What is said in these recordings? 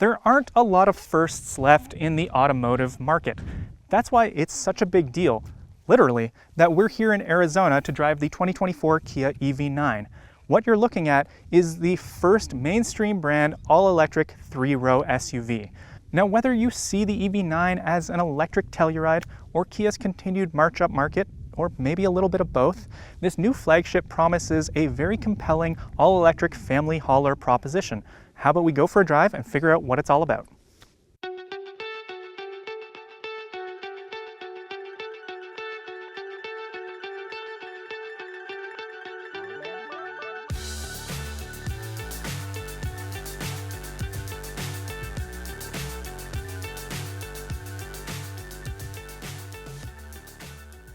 There aren't a lot of firsts left in the automotive market. That's why it's such a big deal, literally, that we're here in Arizona to drive the 2024 Kia EV9. What you're looking at is the first mainstream brand all-electric three-row SUV. Now, whether you see the EV9 as an electric Telluride or Kia's continued march up market, or maybe a little bit of both, this new flagship promises a very compelling all-electric family hauler proposition. How about we go for a drive and figure out what it's all about?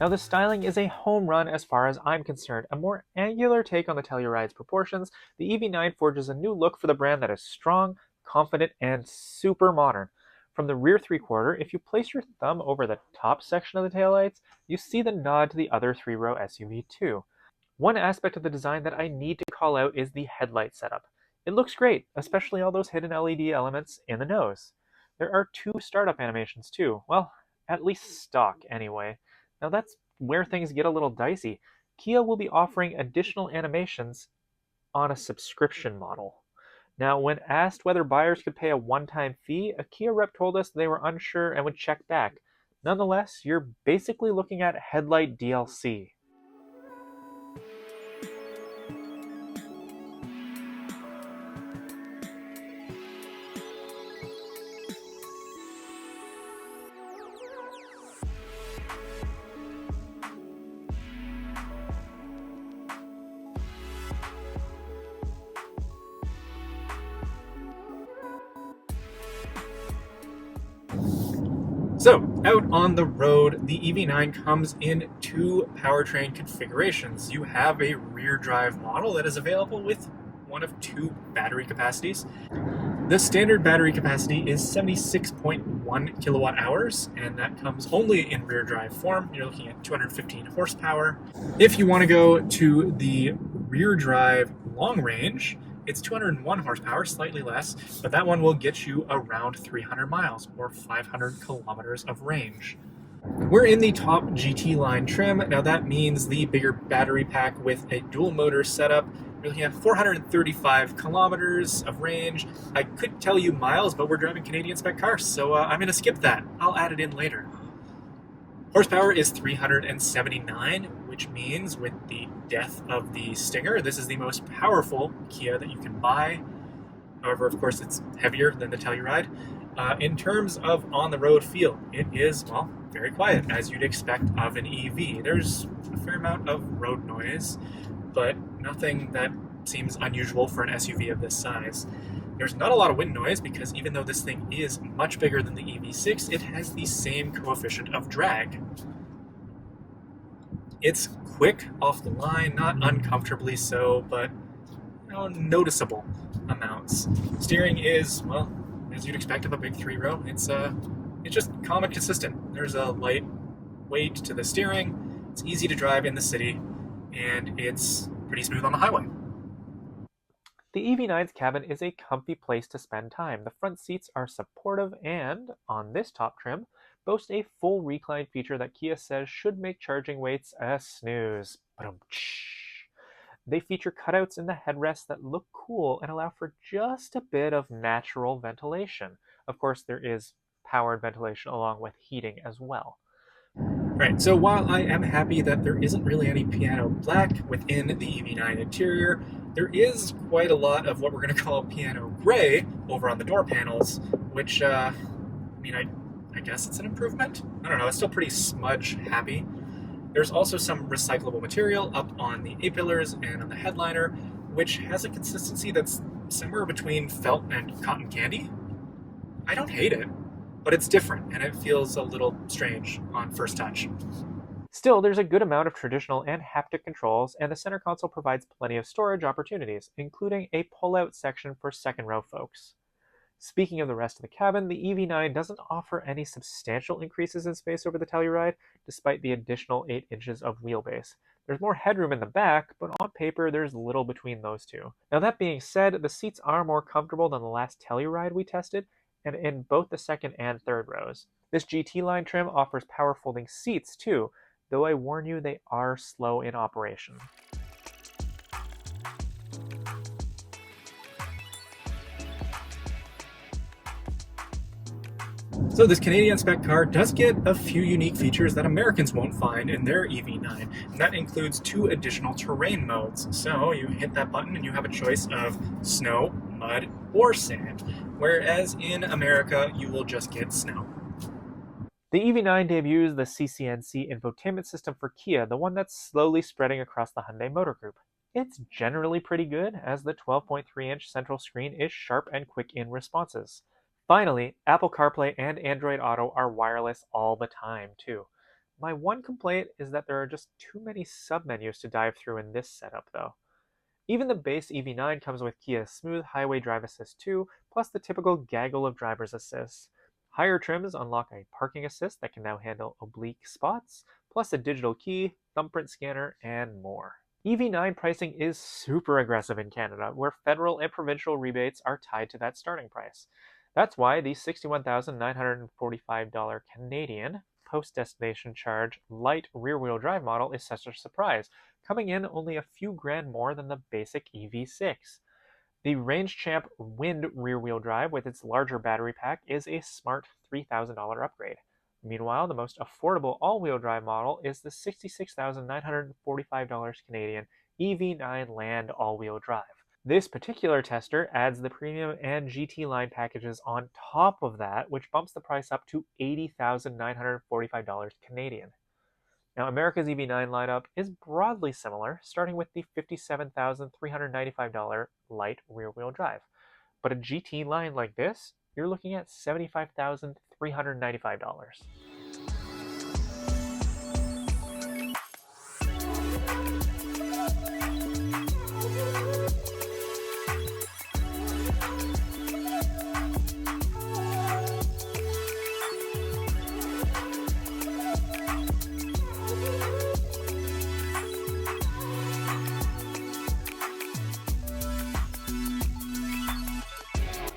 Now, the styling is a home run as far as I'm concerned. A more angular take on the Telluride's proportions, the EV9 forges a new look for the brand that is strong, confident, and super modern. From the rear three-quarter, if you place your thumb over the top section of the taillights, you see the nod to the other three-row SUV too. One aspect of the design that I need to call out is the headlight setup. It looks great, especially all those hidden LED elements in the nose. There are two startup animations too. Well, at least stock anyway. Now that's where things get a little dicey. Kia will be offering additional animations on a subscription model. Now, when asked whether buyers could pay a one-time fee, a Kia rep told us they were unsure and would check back. Nonetheless, you're basically looking at headlight DLC. So, out on the road, the EV9 comes in two powertrain configurations. You have a rear drive model that is available with one of two battery capacities. The standard battery capacity is 76.1 kilowatt hours, and that comes only in rear drive form. You're looking at 215 horsepower. If you want to go to the rear drive long range, it's 201 horsepower, slightly less, but that one will get you around 300 miles or 500 kilometers of range. We're in the top GT line trim. Now that means the bigger battery pack with a dual motor setup. We're looking at 435 kilometers of range. I could tell you miles, but we're driving Canadian spec cars, so I'm going to skip that. I'll add it in later. Horsepower is 379, which means with the death of the Stinger, this is the most powerful Kia that you can buy. However, of course, it's heavier than the Telluride. In terms of on-the-road feel, it is, well, very quiet, as you'd expect of an EV. There's a fair amount of road noise, but nothing that seems unusual for an SUV of this size. There's not a lot of wind noise because even though this thing is much bigger than the EV6, it has the same coefficient of drag. It's quick off the line, not uncomfortably so, but noticeable amounts. Steering is, well, as you'd expect of a big three-row. It's just calm and consistent. There's a light weight to the steering. It's easy to drive in the city, and it's pretty smooth on the highway. The EV9's cabin is a comfy place to spend time. The front seats are supportive and, on this top trim, boast a full recline feature that Kia says should make charging waits a snooze. They feature cutouts in the headrests that look cool and allow for just a bit of natural ventilation. Of course, there is powered ventilation along with heating as well. Right, so while I am happy that there isn't really any piano black within the EV9 interior, there is quite a lot of what we're going to call piano gray over on the door panels, which, I guess it's an improvement? I don't know, it's still pretty smudge happy. There's also some recyclable material up on the A-pillars and on the headliner, which has a consistency that's somewhere between felt and cotton candy. I don't hate it, but it's different, and it feels a little strange on first touch. Still, there's a good amount of traditional and haptic controls, and the center console provides plenty of storage opportunities, including a pull-out section for second-row folks. Speaking of the rest of the cabin, the EV9 doesn't offer any substantial increases in space over the Telluride, despite the additional 8 inches of wheelbase. There's more headroom in the back, but on paper there's little between those two. Now that being said, the seats are more comfortable than the last Telluride we tested, and in both the second and third rows. This GT line trim offers power folding seats too, though I warn you they are slow in operation. So this Canadian spec car does get a few unique features that Americans won't find in their EV9, and that includes 2 additional terrain modes. So you hit that button and you have a choice of snow, mud, or sand, whereas in America you will just get snow. The EV9 debuts the CCNC infotainment system for Kia, the one that's slowly spreading across the Hyundai Motor Group. It's generally pretty good, as the 12.3-inch central screen is sharp and quick in responses. Finally, Apple CarPlay and Android Auto are wireless all the time, too. My one complaint is that there are just too many submenus to dive through in this setup, though. Even the base EV9 comes with Kia's Smooth Highway Drive Assist 2, plus the typical gaggle of driver's assists. Higher trims unlock a parking assist that can now handle oblique spots, plus a digital key, thumbprint scanner, and more. EV9 pricing is super aggressive in Canada, where federal and provincial rebates are tied to that starting price. That's why the $61,945 Canadian post-destination charge light rear-wheel drive model is such a surprise, coming in only a few grand more than the basic EV6. The Range Champ Wind rear-wheel drive with its larger battery pack is a smart $3,000 upgrade. Meanwhile, the most affordable all-wheel drive model is the $66,945 Canadian EV9 Land all-wheel drive. This particular tester adds the premium and GT line packages on top of that, which bumps the price up to $80,945 Canadian. Now, America's EV9 lineup is broadly similar, starting with the $57,395 light rear-wheel drive. But a GT line like this, you're looking at $75,395.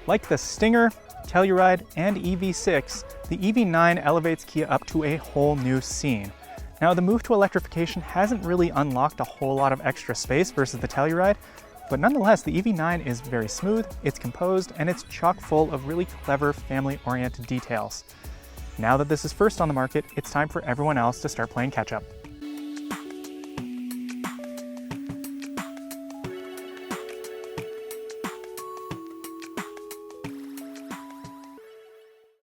Like the Stinger, Telluride, and EV6, the EV9 elevates Kia up to a whole new scene. Now, the move to electrification hasn't really unlocked a whole lot of extra space versus the Telluride, but nonetheless, the EV9 is very smooth, it's composed, and it's chock full of really clever family-oriented details. Now that this is first on the market, it's time for everyone else to start playing catch-up.